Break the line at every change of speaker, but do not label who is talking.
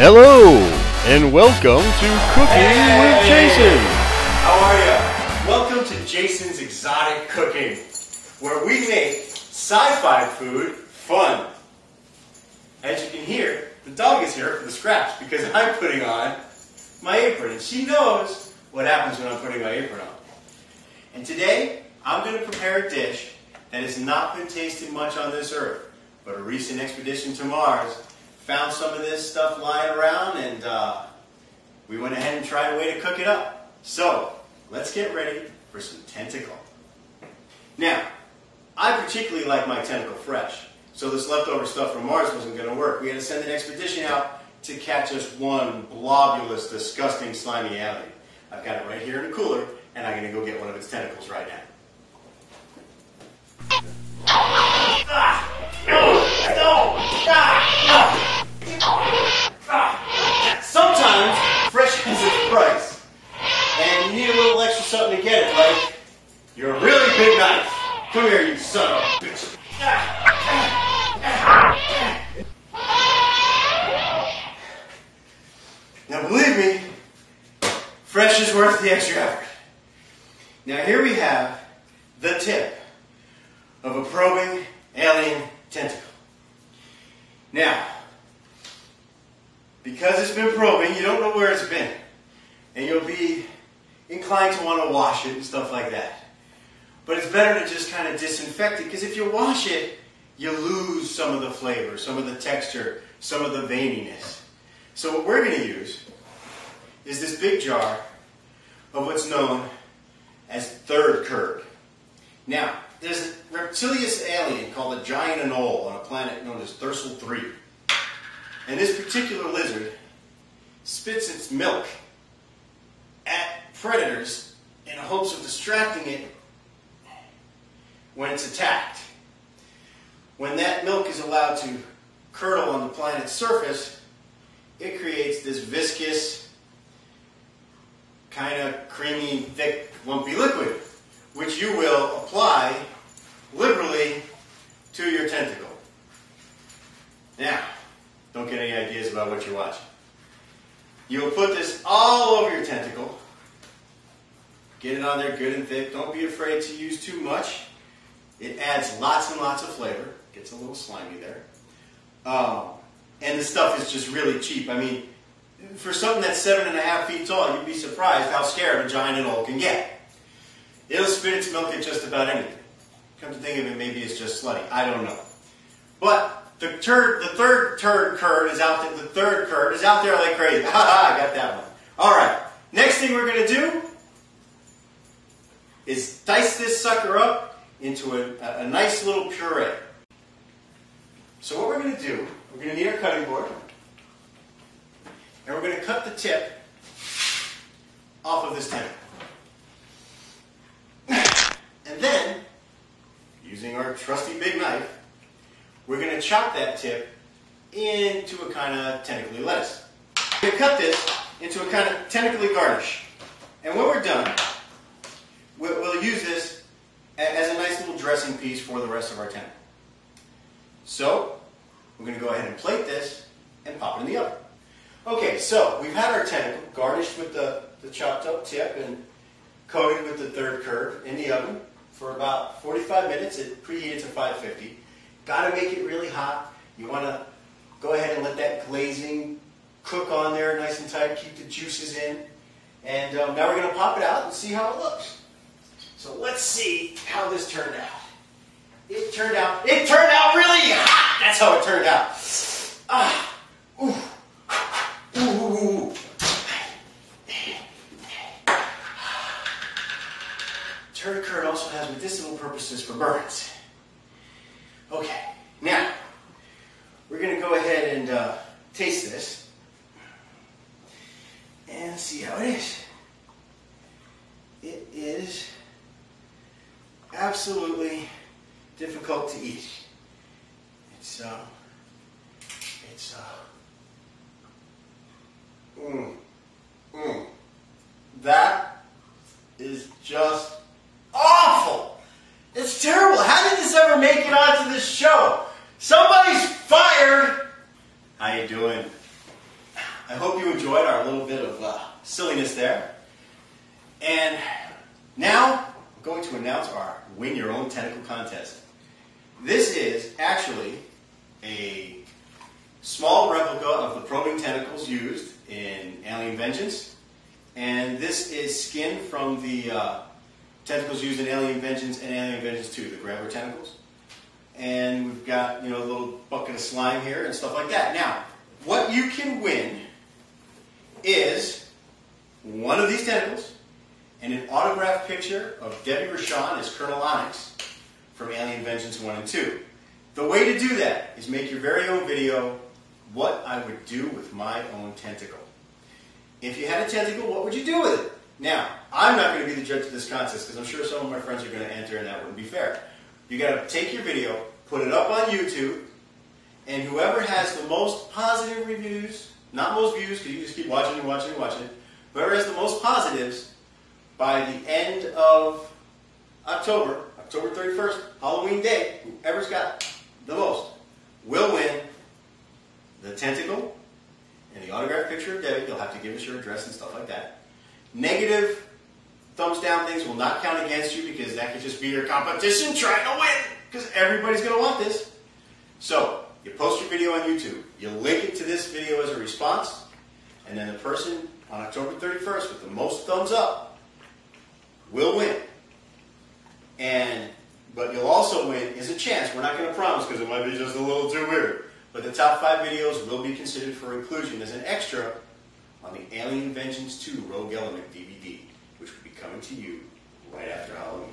Hello, and welcome to Cooking with Jason.
How are you? Welcome to Jason's Exotic Cooking, where we make sci-fi food fun. As you can hear, the dog is here for the scratch because I'm putting on my apron, and she knows what happens when I'm putting my apron on. And today, I'm going to prepare a dish that has not been tasted much on this earth, but a recent expedition to Mars found some of this stuff lying around, and we went ahead and tried a way to cook it up. So, let's get ready for some tentacle. Now, I particularly like my tentacle fresh, so this leftover stuff from Mars wasn't going to work. We had to send an expedition out to catch us one globulous, disgusting, slimy alien. I've got it right here in the cooler, and I'm going to go get one of its tentacles right now. Sometimes fresh has its price, and you need a little extra something to get it, like you're a really big knife. Come here, you son of a bitch. Now believe me, fresh is worth the extra effort. Now here we have the tip of a probing alien tentacle. Now, because it's been probing, you don't know where it's been. And you'll be inclined to want to wash it and stuff like that. But it's better to just kind of disinfect it, because if you wash it, you lose some of the flavor, some of the texture, some of the veininess. So what we're going to use is this big jar of what's known as third curd. Now, there's a reptilious alien called a giant anole on a planet known as Thursal 3. And this particular lizard spits its milk at predators in hopes of distracting it when it's attacked. When that milk is allowed to curdle on the planet's surface, it creates this viscous, kind of creamy, thick, lumpy liquid, which you will apply liberally to your tentacle. Now, don't get any ideas about what you're watching. You will put this all over your tentacle. Get it on there good and thick. Don't be afraid to use too much. It adds lots and lots of flavor. Gets a little slimy there. And the stuff is just really cheap. I mean, for something that's 7.5 feet tall, you'd be surprised how scared a giant anole can get. It'll spit its milk at just about anything. Come to think of it, maybe it's just slutty. I don't know. But the third curd is out there. The third curd is out there like crazy. Ha ha! I got that one. All right. Next thing we're going to do is dice this sucker up into a nice little puree. So what we're going to do, we're going to need our cutting board, and we're going to cut the tip off of this tentacle. And then, using our trusty big knife, we're going to chop that tip into a kind of tentacly lettuce. We're going to cut this into a kind of tentacly garnish. And when we're done, we'll use this as a nice little dressing piece for the rest of our tentacle. So, we're going to go ahead and plate this and pop it in the oven. Okay, so we've had our tentacle garnished with the chopped up tip and coated with the third curd in the oven for about 45 minutes. It preheated to 550. Got to make it really hot. You want to go ahead and let that glazing cook on there nice and tight, keep the juices in. And now we're going to pop it out and see how it looks. So let's see how this turned out. It turned out really hot. That's how it turned out. Ooh. Turd curd also has medicinal purposes for burns. Okay, now we're going to go ahead and taste this and see how it is. It is absolutely difficult to eat. That is just awful. It's terrible. How did this ever make it onto this show? Somebody's fired. How you doing? I hope you enjoyed our little bit of silliness there. And now we're going to announce our Win Your Own Tentacle contest. This is actually a small replica of the probing tentacles used in Alien Vengeance. And this is skin from the tentacles used in Alien Vengeance and Alien Vengeance 2, the grabber tentacles. And we've got, you know, a little bucket of slime here and stuff like that. Now, what you can win is one of these tentacles and an autographed picture of Debbie Rochon as Colonel Onyx from Alien Vengeance 1 and 2. The way to do that is make your very own video, what I would do with my own tentacle. If you had a tentacle, what would you do with it? Now, I'm not going to be the judge of this contest because I'm sure some of my friends are going to enter and that wouldn't be fair. You got to take your video, put it up on YouTube, and whoever has the most positive reviews, not most views because you just keep watching and watching and watching it, whoever has the most positives by the end of October 31st, Halloween day, whoever's got the most will win the tentacle and the autographed picture of Debbie. You'll have to give us your address and stuff like that. Negative thumbs down things will not count against you because that could just be your competition trying to win because everybody's going to want this. So, you post your video on YouTube, you link it to this video as a response, and then the person on October 31st with the most thumbs up will win. But you'll also win is a chance. We're not going to promise because it might be just a little too weird. But the top 5 videos will be considered for inclusion as an extra on the Alien Vengeance 2 Rogue Element DVD, which will be coming to you right after Halloween.